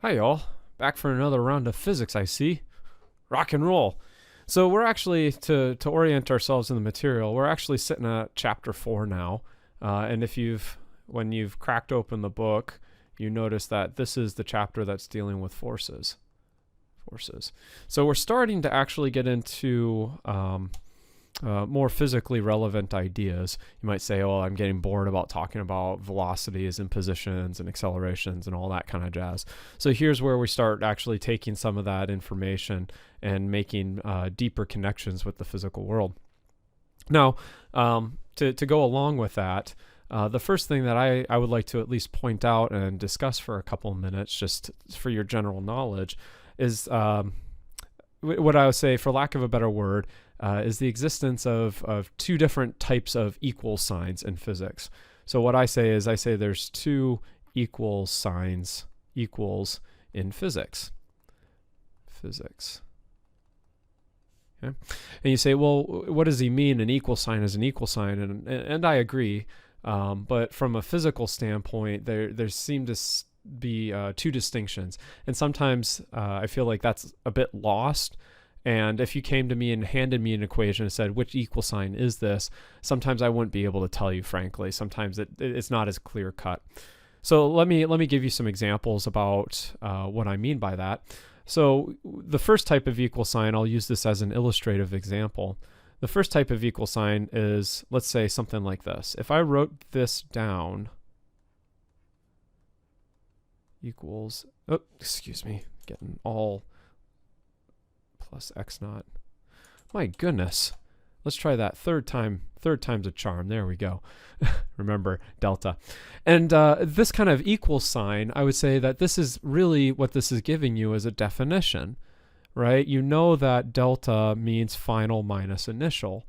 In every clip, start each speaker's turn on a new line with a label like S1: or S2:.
S1: Hi, y'all. Back for another round of physics, I see. Rock and roll. So we're actually, to orient ourselves in the material, we're actually sitting at chapter 4 now. And when you've cracked open the book, you notice that this is the chapter that's dealing with forces. So we're starting to actually get into more physically relevant ideas. You might say, oh, I'm getting bored about talking about velocities and positions and accelerations and all that kind of jazz. So here's where we start actually taking some of that information and making deeper connections with the physical world. Now, to go along with that, the first thing that I would like to at least point out and discuss for a couple of minutes, just for your general knowledge, is what I would say, for lack of a better word, is the existence of two different types of equal signs in physics. So what I say there's two equal signs, equals, in physics. Okay? And you say, well, what does he mean? An equal sign is an equal sign, and I agree. But from a physical standpoint, there seem to be two distinctions, and sometimes I feel like that's a bit lost. And if you came to me and handed me an equation and said, which equal sign is this? Sometimes I wouldn't be able to tell you, frankly. Sometimes it's not as clear cut. So let me give you some examples about what I mean by that. So the first type of equal sign, I'll use this as an illustrative example. The first type of equal sign is, let's say, something like this. If I wrote this down, equals, oh, excuse me, getting all plus x naught. My goodness. Let's try that third time's a charm. There we go. Remember, delta. And this kind of equal sign, I would say that this is really what this is giving you as a definition, right? You know that delta means final minus initial.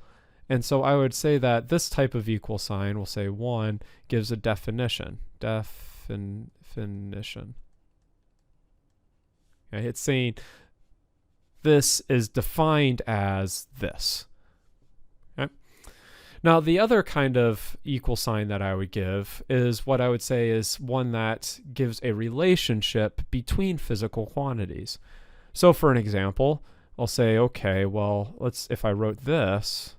S1: And so I would say that this type of equal sign, we'll say 1, gives a definition. Definition. Okay, it's saying this is defined as this. Okay? Now, the other kind of equal sign that I would give is what I would say is one that gives a relationship between physical quantities. So for an example, I'll say, okay, well, if I wrote this,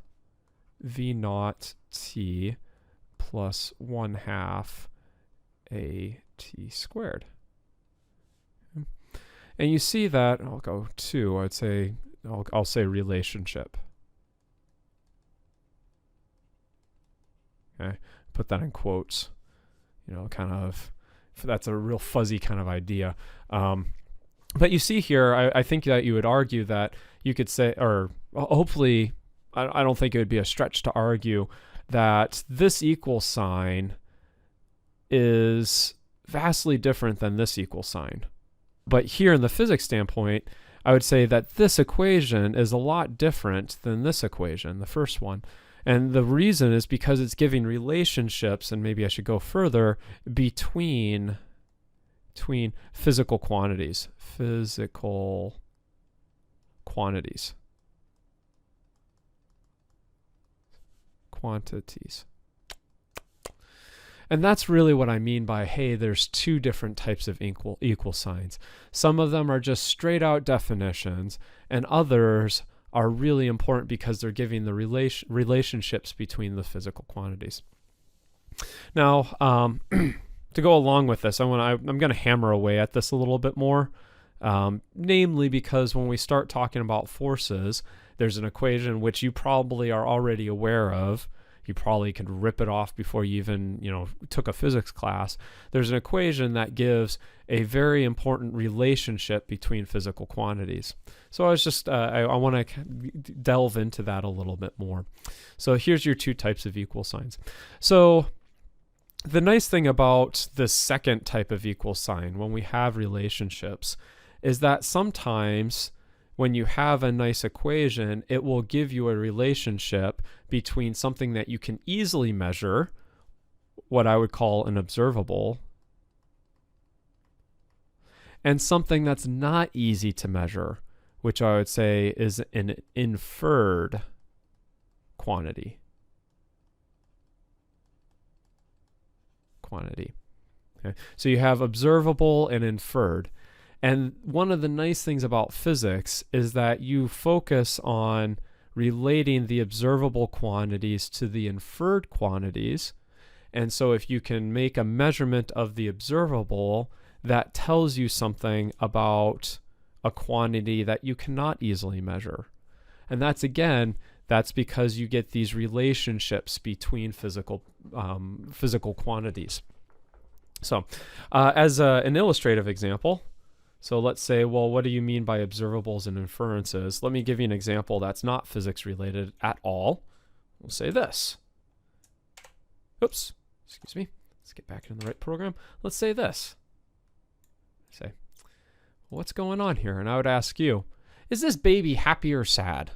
S1: V naught T plus 1/2 AT squared. And you see that, I'll go 2, I'll say relationship. Okay, put that in quotes, kind of, that's a real fuzzy kind of idea. But you see here, I think that you would argue that you could say, or hopefully, I don't think it would be a stretch to argue that this equal sign is vastly different than this equal sign. But here in the physics standpoint, I would say that this equation is a lot different than this equation, the first one. And the reason is because it's giving relationships, and maybe I should go further, between physical quantities. Quantities. And that's really what I mean by, hey, there's two different types of equal signs. Some of them are just straight out definitions, and others are really important because they're giving the relationships between the physical quantities. Now, to go along with this, I'm going to hammer away at this a little bit more, namely because when we start talking about forces, there's an equation which you probably are already aware of. You probably could rip it off before you even, took a physics class. There's an equation that gives a very important relationship between physical quantities. So I was just, I want to delve into that a little bit more. So here's your two types of equal signs. So the nice thing about this second type of equal sign, when we have relationships, is that sometimes when you have a nice equation, it will give you a relationship between something that you can easily measure, what I would call an observable, and something that's not easy to measure, which I would say is an inferred quantity. Okay. So you have observable and inferred. And one of the nice things about physics is that you focus on relating the observable quantities to the inferred quantities. And so if you can make a measurement of the observable, that tells you something about a quantity that you cannot easily measure. And that's because you get these relationships between physical quantities. So as an illustrative example, so let's say, well, what do you mean by observables and inferences? Let me give you an example that's not physics related at all. We'll say this. Oops, excuse me. Let's get back in the right program. Let's say this. Say, what's going on here? And I would ask you, is this baby happy or sad?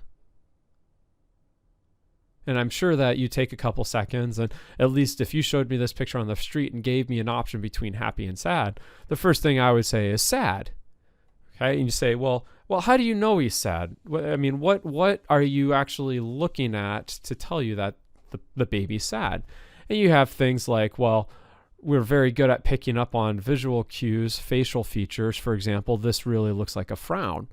S1: And I'm sure that you take a couple seconds, and at least if you showed me this picture on the street and gave me an option between happy and sad, the first thing I would say is sad. Okay, and you say, well, how do you know he's sad? I mean, what are you actually looking at to tell you that the baby's sad? And you have things like, well, we're very good at picking up on visual cues, facial features. For example, this really looks like a frown.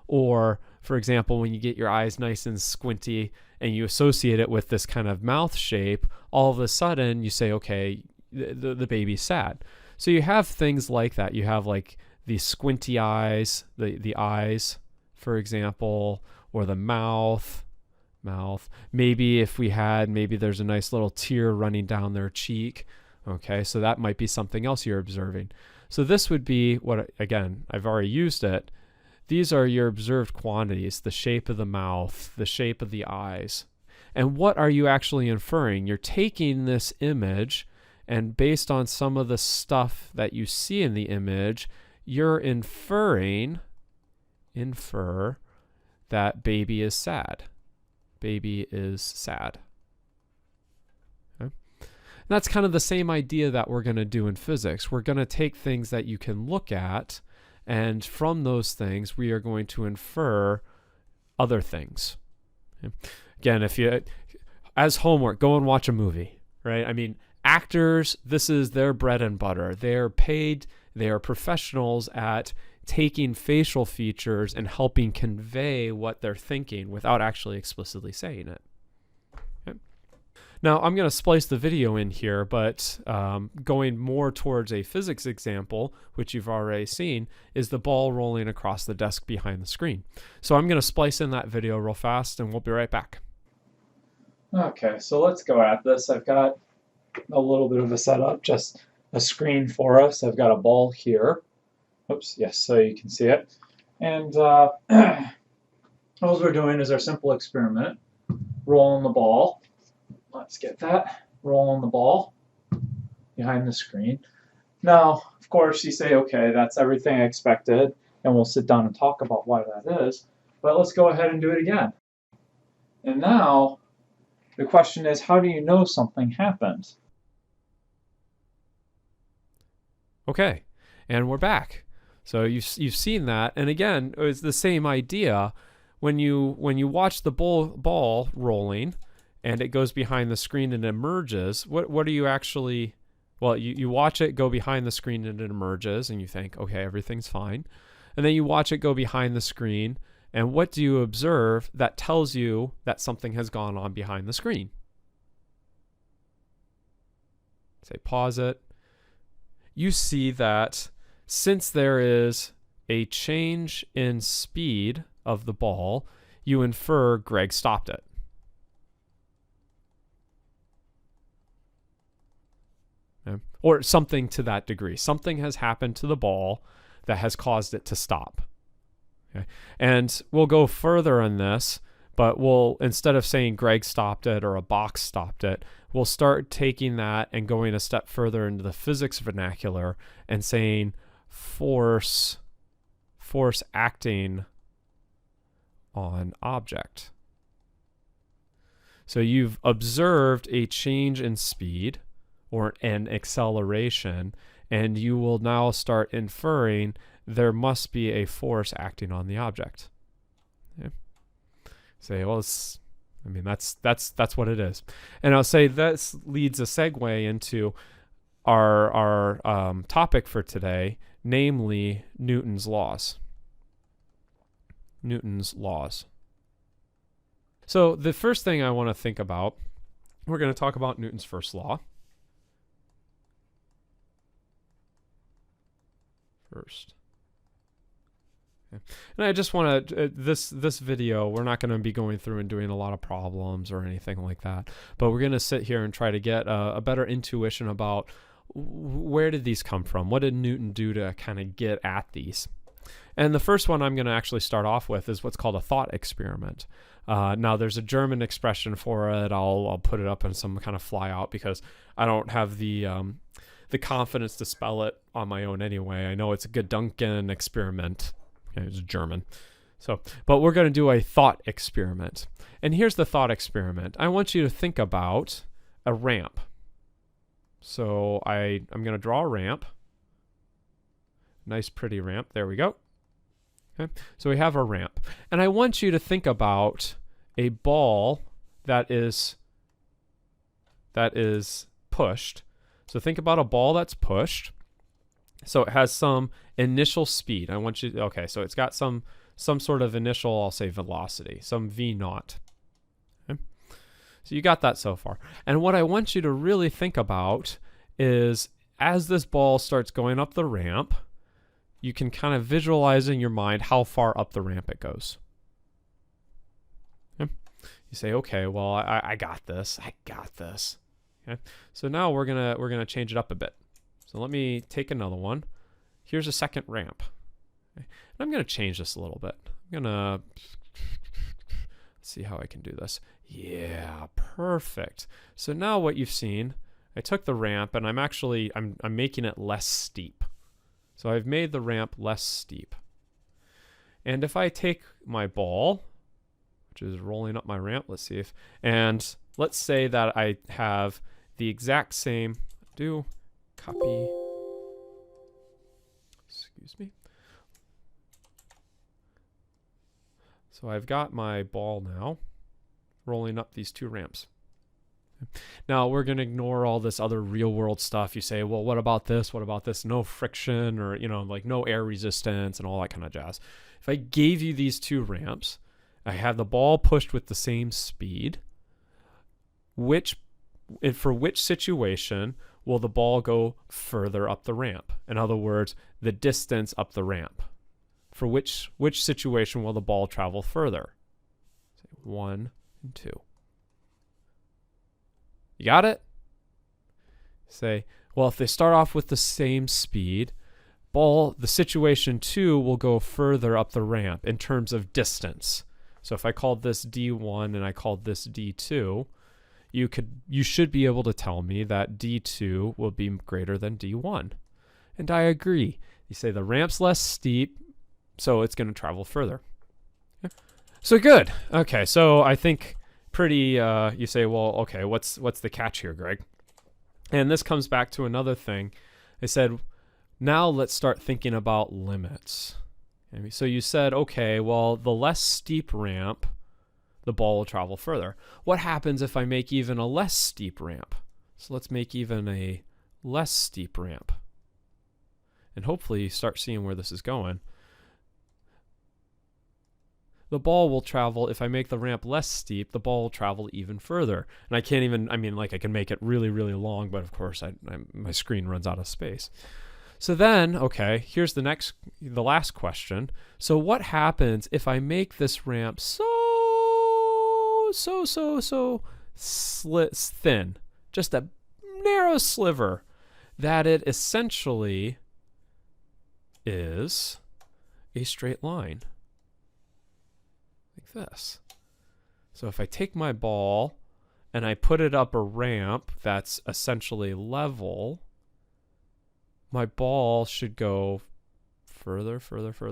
S1: Or, for example, when you get your eyes nice and squinty and you associate it with this kind of mouth shape, all of a sudden you say, okay, the baby's sad. So you have things like that. You have like the squinty eyes, the eyes, for example, or the mouth. Maybe maybe there's a nice little tear running down their cheek. Okay, so that might be something else you're observing. So this would be what, again, I've already used it. These are your observed quantities, the shape of the mouth, the shape of the eyes. And what are you actually inferring? You're taking this image, and based on some of the stuff that you see in the image, you're infer that baby is sad. Baby is sad. Okay? And that's kind of the same idea that we're going to do in physics. We're going to take things that you can look at, and from those things, we are going to infer other things. Okay? Again, if you, as homework, go and watch a movie, right? I mean, actors, this is their bread and butter. They are paid, they are professionals at taking facial features and helping convey what they're thinking without actually explicitly saying it. Okay. Now, I'm going to splice the video in here, but going more towards a physics example, which you've already seen, is the ball rolling across the desk behind the screen. So I'm going to splice in that video real fast, and we'll be right back. Okay, so let's go at this. I've got a little bit of a setup, just a screen for us. I've got a ball here. Oops, yes, so you can see it. And all we're doing is our simple experiment. Rolling the ball. Let's get that. Rolling the ball behind the screen. Now, of course, you say, okay, that's everything I expected, and we'll sit down and talk about why that is. But let's go ahead and do it again. And now, the question is, how do you know something happened? Okay, and we're back. So you've seen that, and again, it was the same idea. When you watch the ball rolling, and it goes behind the screen and emerges, what are you actually? Well, you watch it go behind the screen and it emerges, and you think, okay, everything's fine, and then you watch it go behind the screen, and what do you observe that tells you that something has gone on behind the screen? Say pause it. You see that since there is a change in speed of the ball, you infer Greg stopped it. Okay? Or something to that degree. Something has happened to the ball that has caused it to stop. Okay? And we'll go further on this, but we'll, instead of saying Greg stopped it or a box stopped it, we'll start taking that and going a step further into the physics vernacular and saying force acting on object. So you've observed a change in speed or an acceleration, and you will now start inferring there must be a force acting on the object. Okay. Say, well, that's what it is. And I'll say this leads a segue into our topic for today, namely Newton's laws. Newton's laws. So the first thing I want to think about, we're going to talk about Newton's first law. First. Okay. And I just want to, this video, we're not going to be going through and doing a lot of problems or anything like that, but we're going to sit here and try to get a better intuition about where did these come from? What did Newton do to kind of get at these? And the first one I'm going to actually start off with is what's called a thought experiment. Now, there's a German expression for it. I'll put it up in some kind of flyout because I don't have the confidence to spell it on my own anyway. I know it's a Gedanken experiment. Okay, it's German. So, but we're going to do a thought experiment. And here's the thought experiment. I want you to think about a ramp. So I'm going to draw a ramp. Nice, pretty ramp. There we go. Okay, so we have a ramp. And I want you to think about a ball that is pushed. So think about a ball that's pushed. So it has some initial speed. I want you, okay, so it's got some sort of initial, I'll say velocity, some v naught. Okay? So you got that so far. And what I want you to really think about is as this ball starts going up the ramp, you can kind of visualize in your mind how far up the ramp it goes. Okay? You say, okay, well, I got this. I got this. Okay? So now we're gonna change it up a bit. So let me take another one. Here's a second ramp. Okay? And I'm gonna change this a little bit. I'm gonna see how I can do this. Yeah, perfect. So now what you've seen, I took the ramp and I'm making it less steep. So I've made the ramp less steep. And if I take my ball, which is rolling up my ramp, let's say that I have the exact same, copy, excuse me. So I've got my ball now rolling up these two ramps. Now we're going to ignore all this other real world stuff. You say, well, what about this? What about this? No friction or, like no air resistance and all that kind of jazz. If I gave you these two ramps, I have the ball pushed with the same speed. For which situation will the ball go further up the ramp? In other words, the distance up the ramp. For which situation will the ball travel further? 1 and 2. You got it? Say, well, if they start off with the same speed, the situation 2 will go further up the ramp in terms of distance. So if I called this D1 and I called this D2, you should be able to tell me that D2 will be greater than D1. And I agree. You say the ramp's less steep, so it's going to travel further. Okay. So good. Okay, so I think you say, well, okay, what's the catch here, Greg? And this comes back to another thing. I said, now let's start thinking about limits. Okay, so you said, okay, well, the less steep ramp, the ball will travel further. What happens if I make even a less steep ramp? So let's make even a less steep ramp. And hopefully you start seeing where this is going. The ball will travel, if I make the ramp less steep, the ball will travel even further. And I can't even, I can make it really, really long, but of course my screen runs out of space. So then, okay, here's the last question. So what happens if I make this ramp so thin, just a narrow sliver, that it essentially is a straight line? This. So if I take my ball and I put it up a ramp that's essentially level, my ball should go further. And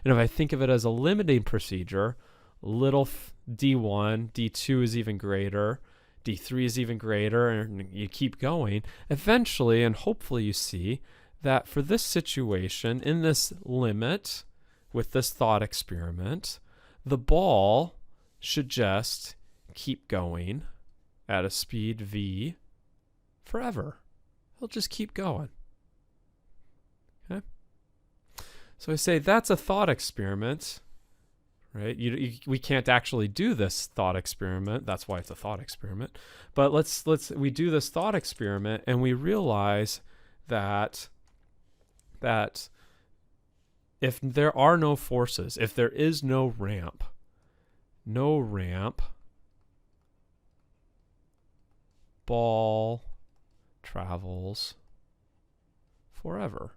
S1: if I think of it as a limiting procedure, little D1, D2 is even greater, D3 is even greater, and you keep going. Eventually, and hopefully you see that for this situation, in this limit, with this thought experiment, the ball should just keep going at a speed v forever. It'll just keep going. Okay? So I say that's a thought experiment, right? We can't actually do this thought experiment. That's why it's a thought experiment. But we do this thought experiment and we realize that if there are no forces, if there is no ramp, ball travels forever.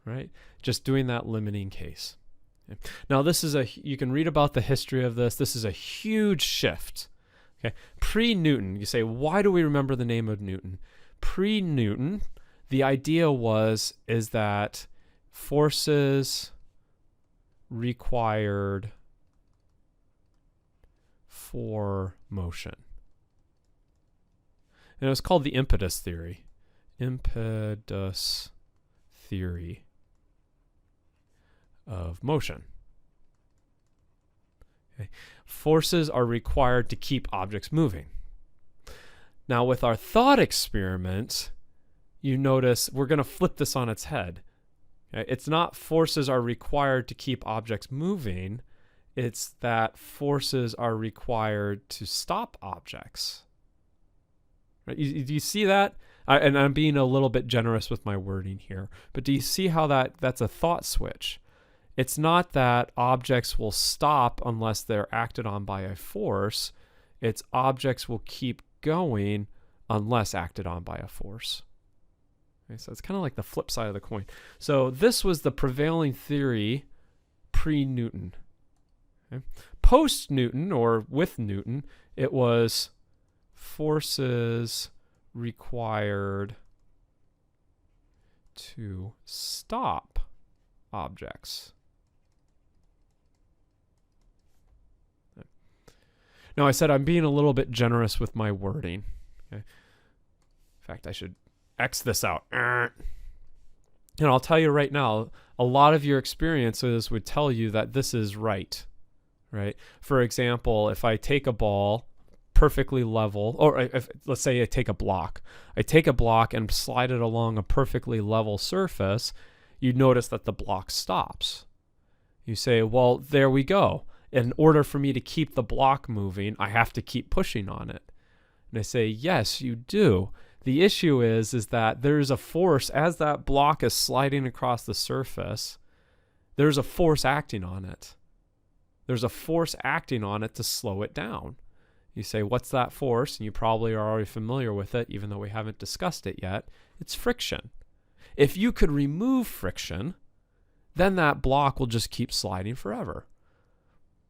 S1: Right? Just doing that limiting case. Okay. Now you can read about the history of this. This is a huge shift. Okay. Pre-Newton, you say, why do we remember the name of Newton? Pre-Newton, the idea is that forces required for motion. And it was called the Impedance Theory. Impedance Theory of motion. Okay. Forces are required to keep objects moving. Now with our thought experiment, you notice we're going to flip this on its head. Okay. It's not forces are required to keep objects moving. It's that forces are required to stop objects. Right? Do you see that? And I'm being a little bit generous with my wording here, but do you see how that's a thought switch? It's not that objects will stop unless they're acted on by a force. It's objects will keep going unless acted on by a force. Okay, so it's kind of like the flip side of the coin. So this was the prevailing theory pre-Newton. Okay. Post-Newton, or with Newton, it was forces required to stop objects. Now I said I'm being a little bit generous with my wording. Okay. In fact, I should X this out. And I'll tell you right now, a lot of your experiences would tell you that this is right. Right? For example, if I take a ball perfectly level, or let's say I take a block and slide it along a perfectly level surface, you notice that the block stops. You say, well, there we go. In order for me to keep the block moving, I have to keep pushing on it. And I say, yes, you do. The issue is that there's a force as that block is sliding across the surface. There's a force acting on it. There's a force acting on it to slow it down. You say, what's that force? And you probably are already familiar with it, even though we haven't discussed it yet. It's friction. If you could remove friction, then that block will just keep sliding forever.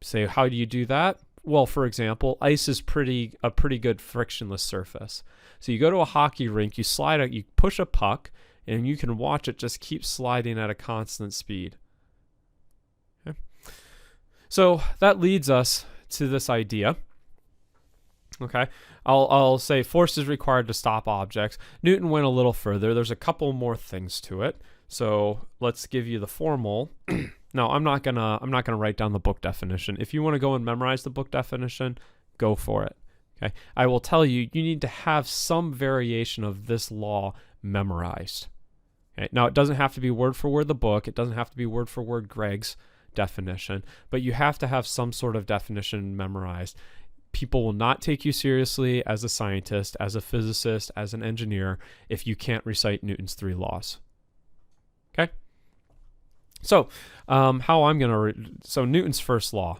S1: Say, how do you do that? Well, for example, ice is a pretty good frictionless surface. So you go to a hockey rink, you push a puck, and you can watch it just keep sliding at a constant speed. Okay. So that leads us to this idea. Okay, I'll say force is required to stop objects. Newton went a little further. There's a couple more things to it. So let's give you the formal. No, I'm not gonna write down the book definition. If you want to go and memorize the book definition, go for it. Okay, I will tell you need to have some variation of this law memorized. Okay, now it doesn't have to be word for word the book. It doesn't have to be word for word Greg's definition, but you have to have some sort of definition memorized. People will not take you seriously as a scientist, as a physicist, as an engineer if you can't recite Newton's 3 laws. Okay? So, how I'm going to... So, Newton's first law.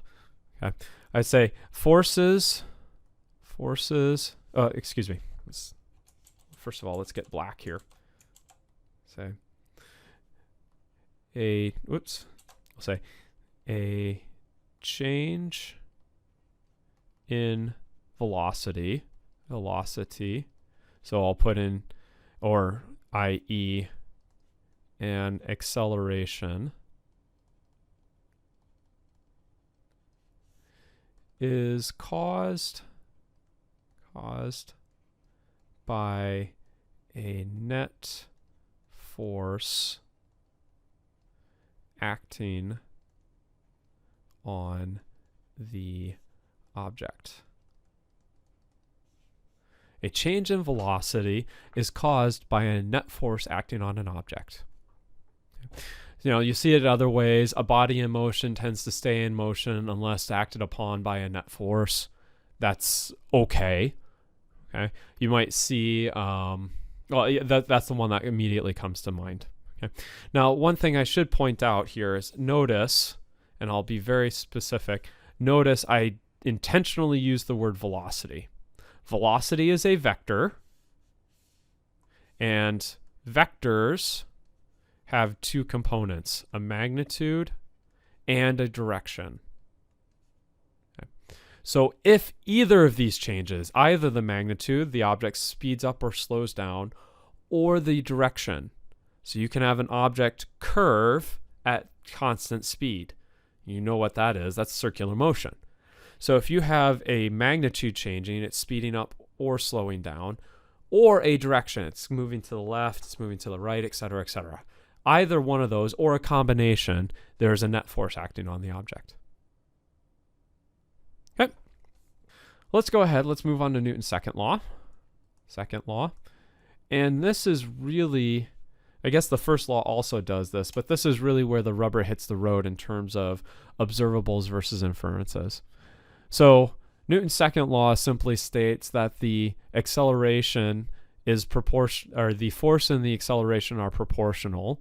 S1: Okay? I say forces... excuse me. First of all, let's get black here. Say... I'll say a change in velocity, so I'll put in, or i.e. an acceleration is caused by a net force acting on the object. A change in velocity is caused by a net force acting on an object. You see it other ways. A body in motion tends to stay in motion unless acted upon by a net force. That's okay. Okay. You might see, that's the one that immediately comes to mind. Okay. Now, one thing I should point out here is notice, and I'll be very specific, notice I intentionally use the word velocity. Velocity is a vector, and vectors have two components, a magnitude and a direction. Okay. So if either of these changes, either the magnitude, the object speeds up or slows down, or the direction, so you can have an object curve at constant speed. You know what that is. That's circular motion. So if you have a magnitude changing, it's speeding up or slowing down, or a direction, it's moving to the left, it's moving to the right, etc., etc. Either one of those, or a combination, there's a net force acting on the object. Okay. Let's go ahead. Let's move on to Newton's second law. Second law. And this is really, I guess the first law also does this, but this is really where the rubber hits the road in terms of observables versus inferences. So Newton's second law simply states that the acceleration is or the force and the acceleration are proportional,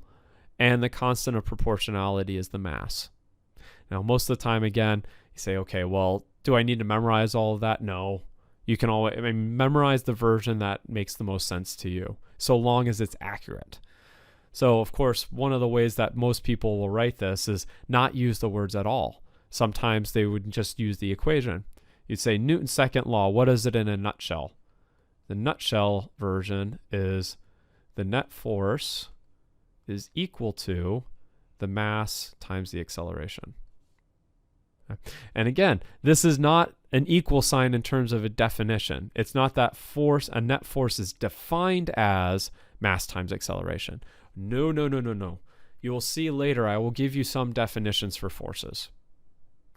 S1: and the constant of proportionality is the mass. Now, most of the time, again, you say, okay, well, do I need to memorize all of that? No. You can always memorize the version that makes the most sense to you, so long as it's accurate. So, of course, one of the ways that most people will write this is not use the words at all. Sometimes they would just use the equation. You'd say Newton's second law, what is it in a nutshell? The nutshell version is the net force is equal to the mass times the acceleration. Okay. And again, this is not an equal sign in terms of a definition. It's not that force, a net force is defined as mass times acceleration. No, no, no, no, no. You will see later, I will give you some definitions for forces.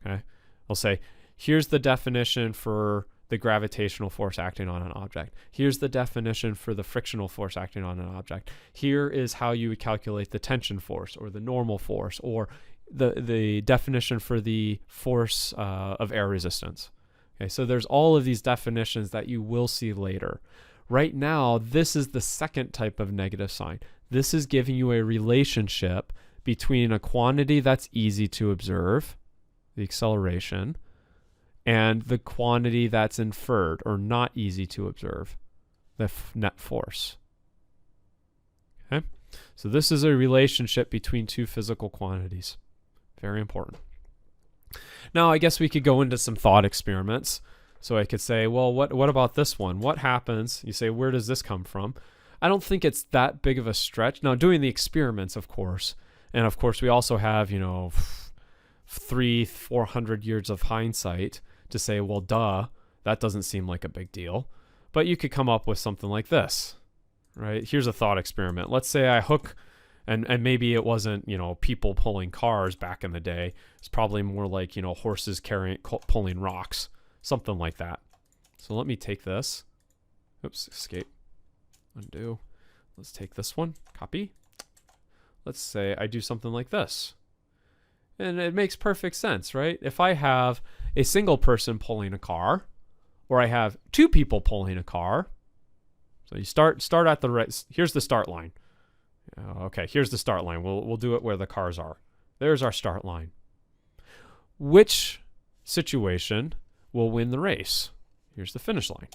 S1: Okay, I'll say, here's the definition for the gravitational force acting on an object. Here's the definition for the frictional force acting on an object. Here is how you would calculate the tension force or the normal force, or the definition for the force of air resistance. Okay, so there's all of these definitions that you will see later. Right now, this is the second type of negative sign. This is giving you a relationship between a quantity that's easy to observe, the acceleration, and the quantity that's inferred or not easy to observe, the net force. Okay, so this is a relationship between two physical quantities. Very important. Now, I guess we could go into some thought experiments. So I could say, well, what about this one? What happens? You say, where does this come from? I don't think it's that big of a stretch. Now, doing the experiments, of course, and of course we also have, 300-400 years of hindsight to say, well, duh, that doesn't seem like a big deal. But you could come up with something like this, right? Here's a thought experiment. Let's say I hook, and maybe it wasn't, people pulling cars back in the day. It's probably more like, horses pulling rocks, something like that. So let me take this. Oops, escape, undo. Let's take this one, copy. Let's say I do something like this. And it makes perfect sense, right? If I have a single person pulling a car, or I have two people pulling a car, so you start at the right. Here's the start line. Okay, here's the start line. We'll do it where the cars are. There's our start line. Which situation will win the race? Here's the finish line.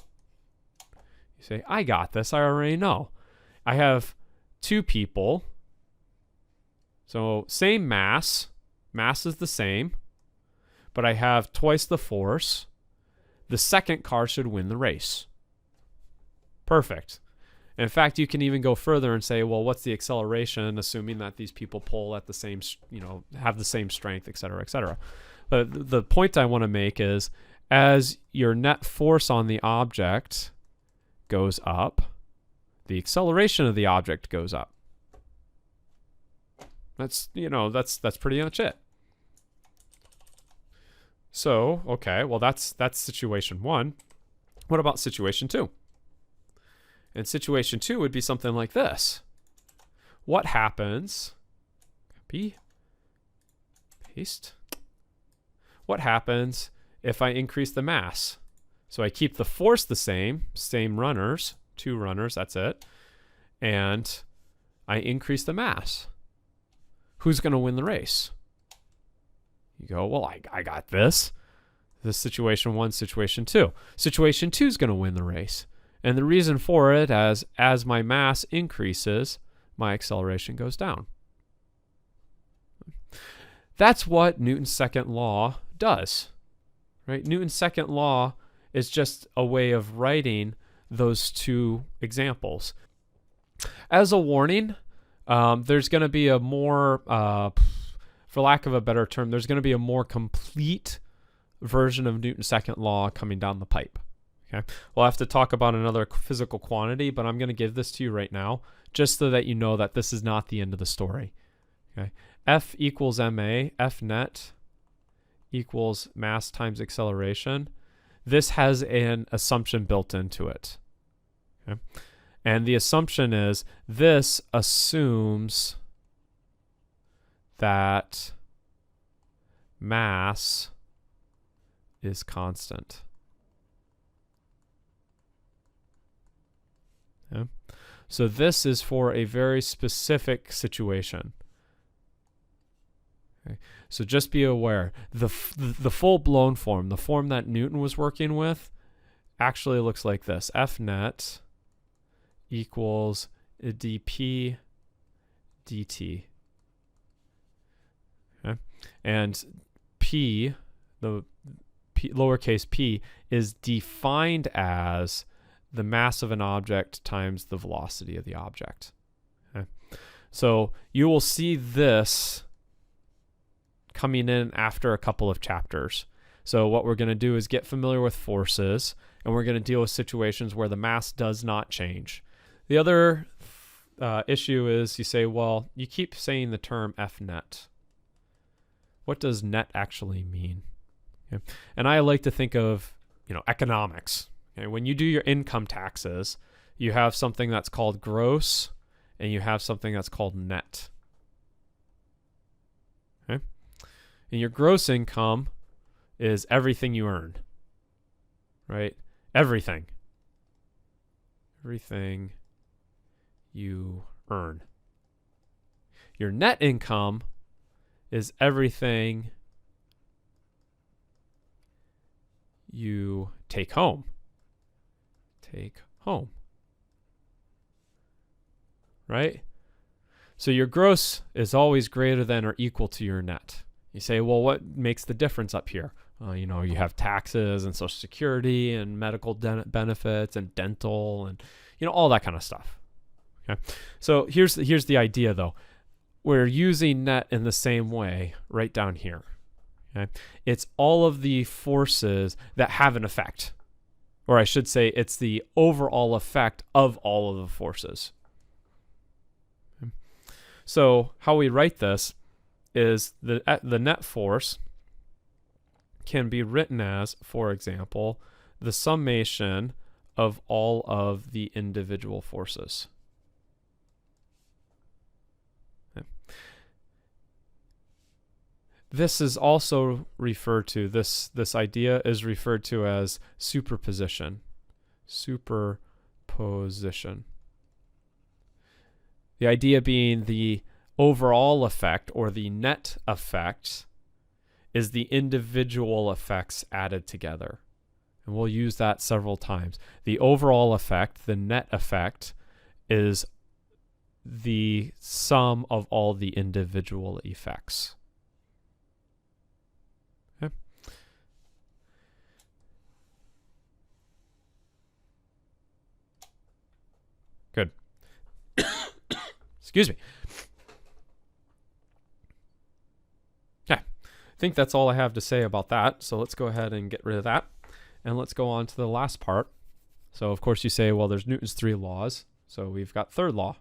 S1: You say, I got this. I already know. I have two people. So same mass. Mass is the same, but I have twice the force. The second car should win the race. Perfect. In fact, you can even go further and say, well, what's the acceleration, assuming that these people pull at the same, have the same strength, et cetera, et cetera. But the point I want to make is, as your net force on the object goes up, the acceleration of the object goes up. That's pretty much it. So, okay, well, that's situation one. What about situation two? And situation 2 would be something like this. What happens? Copy. Paste. What happens if I increase the mass? So I keep the force the same runners, 2 runners, that's it. And I increase the mass. Who's going to win the race? You go, well, I got this. This situation 1, situation 2. Situation 2 is going to win the race. And the reason for it, as my mass increases, my acceleration goes down. That's what Newton's second law does. Right? Newton's second law is just a way of writing those 2 examples. As a warning, there's going to be a more, for lack of a better term, there's going to be a more complete version of Newton's second law coming down the pipe. Okay, we'll have to talk about another physical quantity, but I'm going to give this to you right now, just so that you know that this is not the end of the story. Okay, F equals ma, F net equals mass times acceleration. This has an assumption built into it. Okay, and the assumption is this assumes that mass is constant. Okay. So this is for a very specific situation. Okay. So just be aware, the full-blown form, the form that Newton was working with, actually looks like this. F net equals dp dt. Okay. And p, lowercase p, is defined as the mass of an object times the velocity of the object. Okay. So you will see this coming in after a couple of chapters. So what we're going to do is get familiar with forces, and we're going to deal with situations where the mass does not change. The other issue is you say, well, you keep saying the term F net. What does net actually mean? Okay. And I like to think of, economics. Okay. When you do your income taxes, you have something that's called gross, and you have something that's called net. Okay. And your gross income is everything you earn, right? Everything you earn. Your net income is everything you take home. Right? So your gross is always greater than or equal to your net. You say, well, what makes the difference up here? You have taxes and Social Security and medical benefits and dental and, all that kind of stuff. Okay. So here's the idea, though. We're using net in the same way right down here. Okay. It's all of the forces that have an effect. Or I should say it's the overall effect of all of the forces. Okay. So how we write this is the net force can be written as, for example, the summation of all of the individual forces. Okay. This is also referred to, this idea is referred to as superposition. Superposition. The idea being the overall effect, or the net effect, is the individual effects added together. And we'll use that several times. The overall effect, the net effect, is the sum of all the individual effects. Okay. Good. Excuse me. Okay. I think that's all I have to say about that. So let's go ahead and get rid of that. And let's go on to the last part. So of course you say, well, there's Newton's 3 laws. So we've got third law.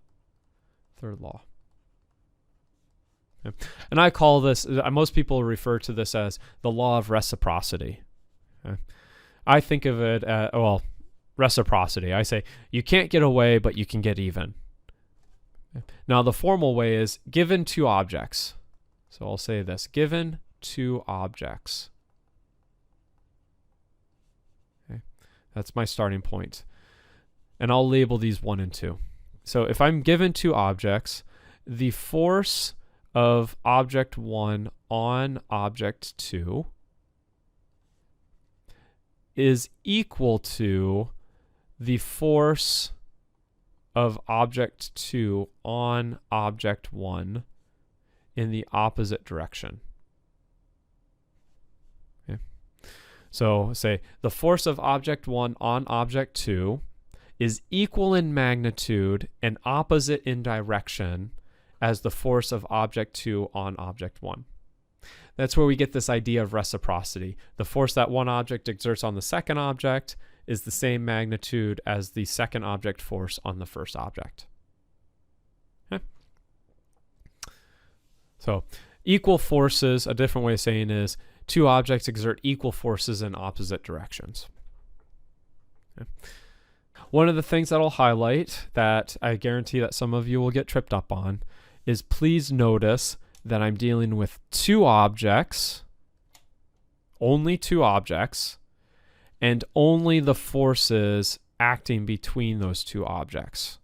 S1: Okay. And I call this, most people refer to this as the law of reciprocity. Okay. I think of it as, reciprocity. I say you can't get away, but you can get even. Now the formal way is given two objects. So I'll say this, given two objects. Okay. That's my starting point. And I'll label these 1 and 2. So if I'm given two objects, the force of object 1 on object 2 is equal to the force of object 2 on object 1 in the opposite direction. Okay. So say the force of object 1 on object 2 is equal in magnitude and opposite in direction as the force of object 2 on object 1. That's where we get this idea of reciprocity. The force that one object exerts on the second object is the same magnitude as the second object force on the first object. Okay. So equal forces, a different way of saying is two objects exert equal forces in opposite directions. Okay. One of the things that I'll highlight that I guarantee that some of you will get tripped up on is please notice that I'm dealing with two objects, only two objects, and only the forces acting between those two objects.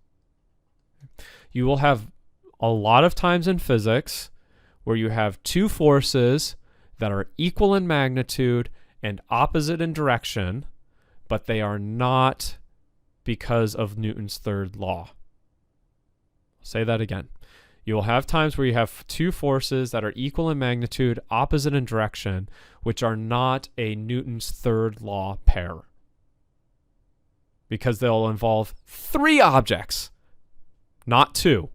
S1: You will have a lot of times in physics where you have two forces that are equal in magnitude and opposite in direction, but they are not because of Newton's third law. I'll say that again. You will have times where you have two forces that are equal in magnitude, opposite in direction, which are not a Newton's third law pair. Because they'll involve three objects, not two.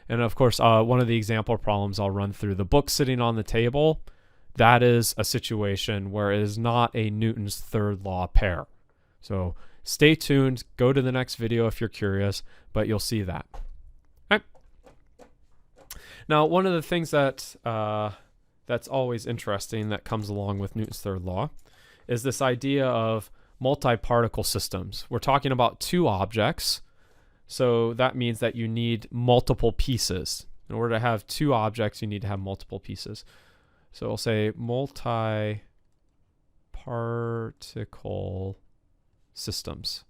S1: And of course, one of the example problems I'll run through, the book sitting on the table, that is a situation where it is not a Newton's third law pair. So stay tuned, go to the next video if you're curious, but you'll see that. Okay. Now, one of the things that that's always interesting that comes along with Newton's third law is this idea of multiparticle systems. We're talking about two objects, so that means that you need multiple pieces. In order to have two objects, you need to have multiple pieces. So I'll say multiparticle systems.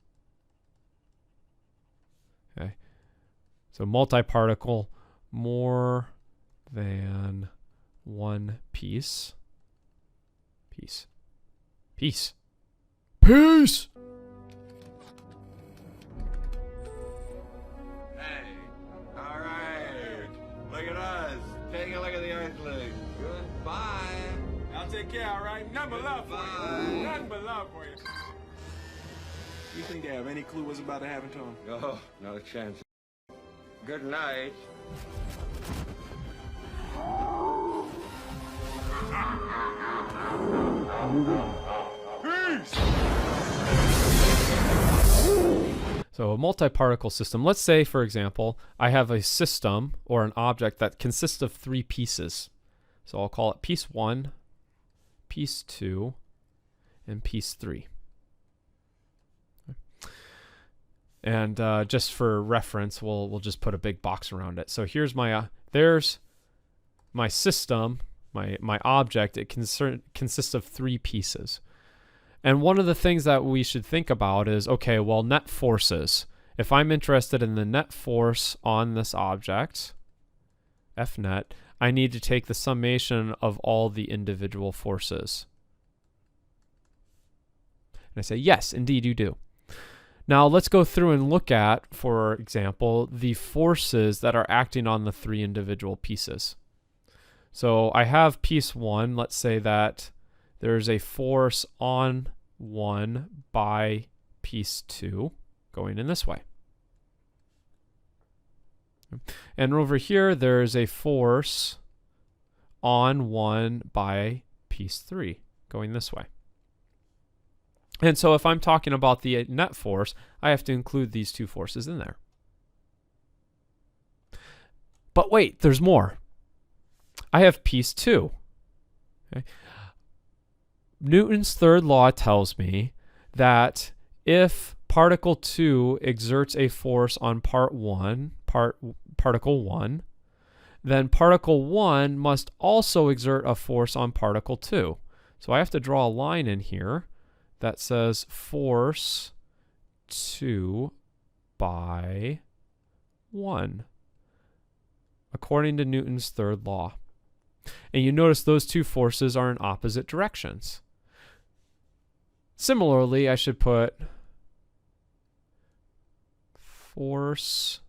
S1: Okay. So multiparticle, more than one piece. Piece. Piece. Peace!
S2: Hey, all right. Look at us. Take a look at the Earthlings. Goodbye.
S3: I'll take care, all right? Nothing but love for you. Nothing but love for you. You think they have any clue what's about to happen to them?
S2: Oh, not a chance. Good night.
S3: Peace!
S1: So a multiparticle system, let's say, for example, I have a system or an object that consists of three pieces. So I'll call it piece 1, piece 2, and piece 3. And just for reference, we'll just put a big box around it. So here's my there's my system, my object. It consists of three pieces. And one of the things that we should think about is, okay, well, net forces. If I'm interested in the net force on this object, F net, I need to take the summation of all the individual forces. And I say, yes, indeed you do. Now let's go through and look at, for example, the forces that are acting on the three individual pieces. So I have piece 1. Let's say that there's a force on 1 by piece 2 going in this way. And over here, there's a force on 1 by piece 3 going this way. And so if I'm talking about the net force, I have to include these two forces in there. But wait, there's more. I have piece 2. Okay. Newton's third law tells me that if particle 2 exerts a force on particle 1, then particle 1 must also exert a force on particle 2. So I have to draw a line in here that says force 2 by 1, according to Newton's third law. And you notice those two forces are in opposite directions. Similarly, I should put force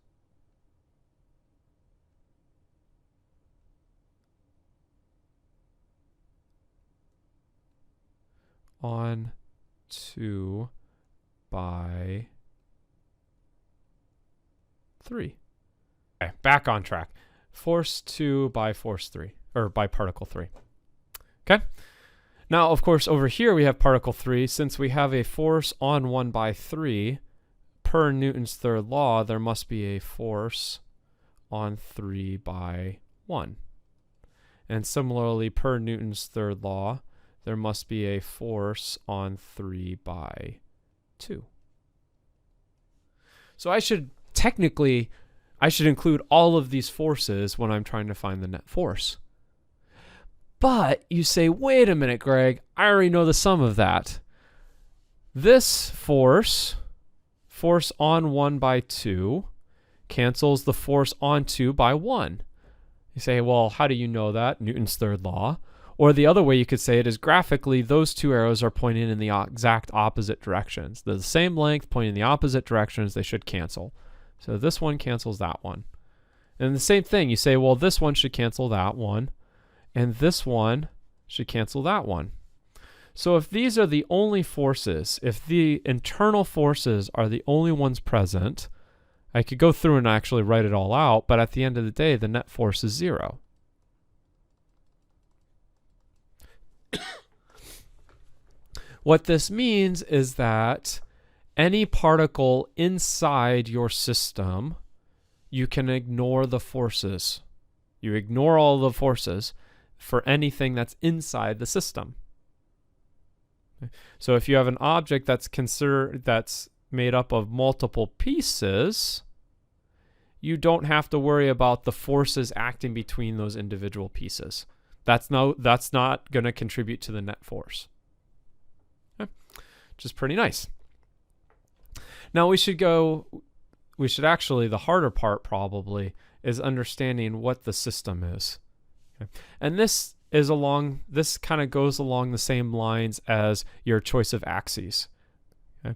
S1: on 2 by 3. Okay, back on track. Force 2 by force 3, or by particle 3. Okay? Now, of course, over here we have particle 3. Since we have a force on 1 by 3, per Newton's third law, there must be a force on 3 by 1. And similarly, per Newton's third law, there must be a force on 3 by 2. So I should include all of these forces when I'm trying to find the net force. But you say, wait a minute, Greg, I already know the sum of that. This force on 1 by 2, cancels the force on 2 by 1. You say, well, how do you know that? Newton's third law. Or the other way you could say it is graphically, those two arrows are pointing in the exact opposite directions. They're the same length, pointing in the opposite directions. They should cancel. So this one cancels that one. And the same thing, you say, well, this one should cancel that one, and this one should cancel that one. So if these are the only forces, if the internal forces are the only ones present, I could go through and actually write it all out, but at the end of the day, the net force is 0. What this means is that any particle inside your system, you can ignore the forces. You ignore all the forces for anything that's inside the system. So if you have an object that's made up of multiple pieces, you don't have to worry about the forces acting between those individual pieces. That's not going to contribute to the net force. Okay. Which is pretty nice. Now the harder part probably is understanding what the system is. Okay. And this kind of goes along the same lines as your choice of axes. Okay.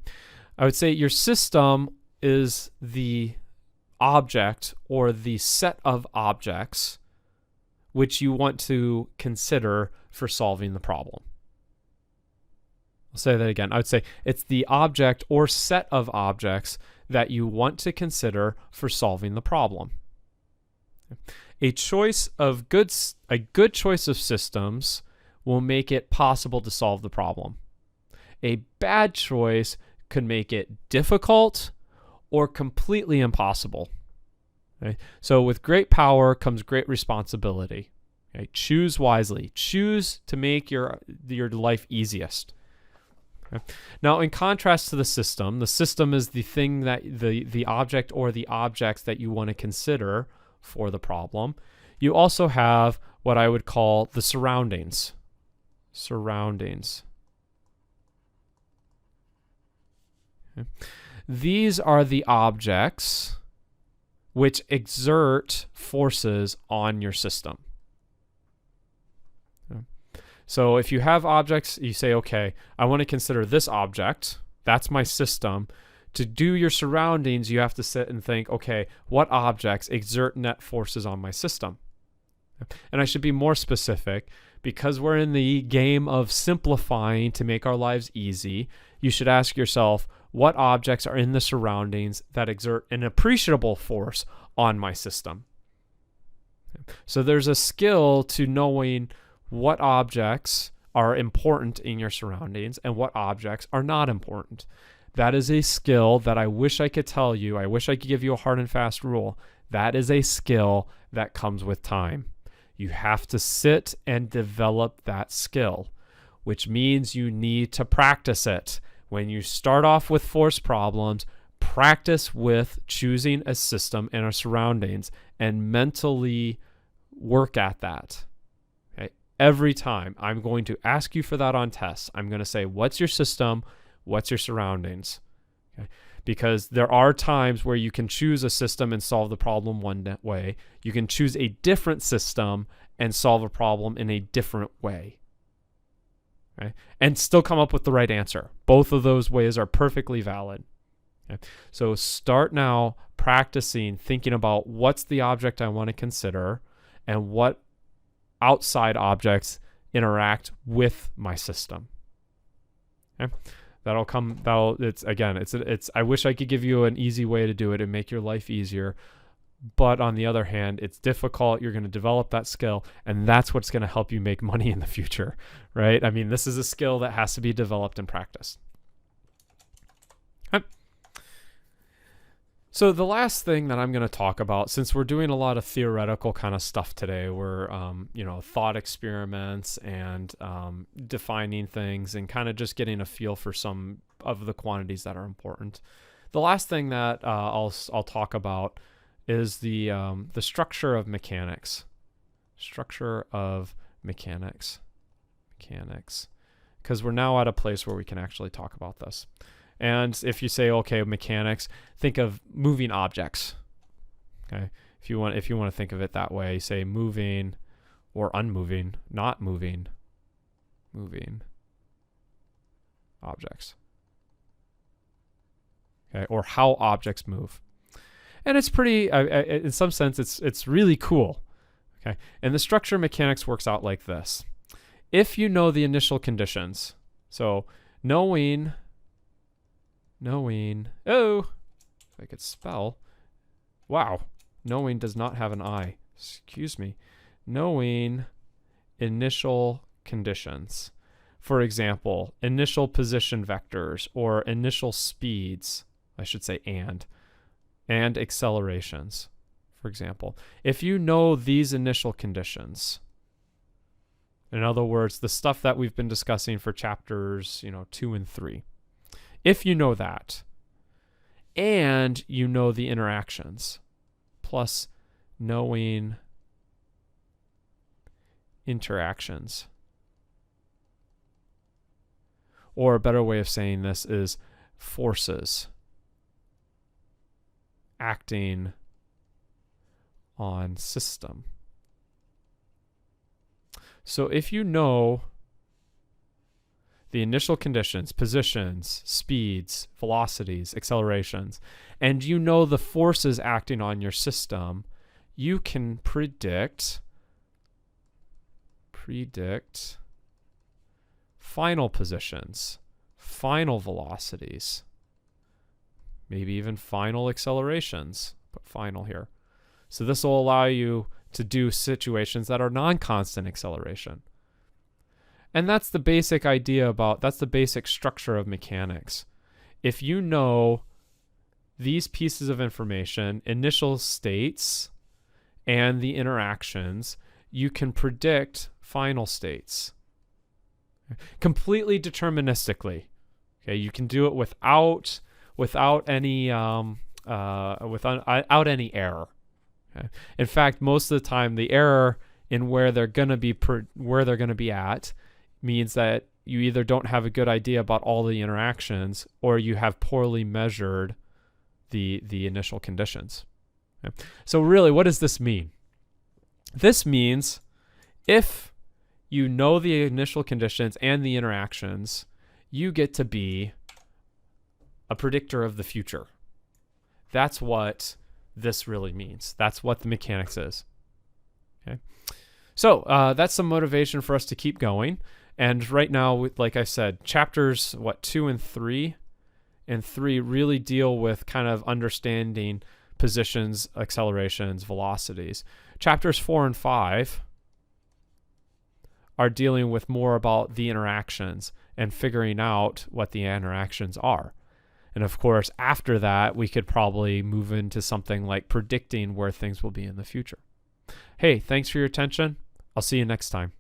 S1: I would say your system is the object or the set of objects which you want to consider for solving the problem. I'll say that again. I would say it's the object or set of objects that you want to consider for solving the problem. A good choice of systems will make it possible to solve the problem. A bad choice could make it difficult or completely impossible. Okay? So with great power comes great responsibility. Okay? Choose wisely. Choose to make your life easiest. Okay? Now, in contrast to the system is the thing that the object or the objects that you want to consider for the problem. You also have what I would call the surroundings. Okay. These are the objects which exert forces on your system. Okay. So if you have objects, you say, okay, I want to consider this object. That's my system. To do your surroundings, you have to sit and think, okay, what objects exert net forces on my system? And I should be more specific. Because we're in the game of simplifying to make our lives easy, you should ask yourself, what objects are in the surroundings that exert an appreciable force on my system? So there's a skill to knowing what objects are important in your surroundings and what objects are not important. That is a skill that I wish I could tell you. I wish I could give you a hard and fast rule. That is a skill that comes with time. You have to sit and develop that skill, which means you need to practice it, When you start off with force problems, practice with choosing a system and a surroundings and mentally work at that. Okay? Every time I'm going to ask you for that on tests, I'm going to say, what's your system? What's your surroundings? Okay? Because there are times where you can choose a system and solve the problem one way. You can choose a different system and solve a problem in a different way. Okay? And still come up with the right answer. Both of those ways are perfectly valid. Okay? So start now practicing thinking about what's the object I want to consider and what outside objects interact with my system. Okay? I wish I could give you an easy way to do it and make your life easier. But on the other hand, it's difficult. You're going to develop that skill, and that's what's going to help you make money in the future, right? I mean, this is a skill that has to be developed and practiced. Okay. So the last thing that I'm going to talk about, since we're doing a lot of theoretical kind of stuff today, we're, thought experiments and defining things and kind of just getting a feel for some of the quantities that are important. The last thing that I'll talk about is the structure of mechanics. Structure of mechanics. Because we're now at a place where we can actually talk about this. And if you say, okay, mechanics, think of moving objects. Okay, if you want to think of it that way, say moving or unmoving, not moving objects. Okay, or how objects move. And it's pretty, in some sense, it's really cool. Okay, and the structure of mechanics works out like this. If you know the initial conditions, so knowing, if I could spell, wow, knowing does not have an I, excuse me, knowing initial conditions. For example, initial position vectors or initial speeds, I should say and accelerations, for example. If you know these initial conditions, in other words, the stuff that we've been discussing for chapters 2 and 3, if you know that, and you know the interactions, plus knowing interactions, or a better way of saying this is forces acting on system. So if you know the initial conditions, positions, speeds, velocities, accelerations, and you know the forces acting on your system, you can predict final positions, final velocities, maybe even final accelerations. Put final here. So this will allow you to do situations that are non-constant acceleration. And that's the basic idea that's the basic structure of mechanics. If you know these pieces of information, initial states and the interactions, you can predict final states completely deterministically. Okay, you can do it without any error. Okay? In fact, most of the time, the error in where they're going to be at means that you either don't have a good idea about all the interactions or you have poorly measured the initial conditions. Okay? So really, what does this mean? This means if you know the initial conditions and the interactions, you get to be a predictor of the future. That's what this really means. That's what the mechanics is. Okay, so that's some motivation for us to keep going. And right now, like I said, chapters 2 and 3 really deal with kind of understanding positions, accelerations, velocities. Chapters 4 and 5 are dealing with more about the interactions and figuring out what the interactions are. And of course, after that, we could probably move into something like predicting where things will be in the future. Hey, thanks for your attention. I'll see you next time.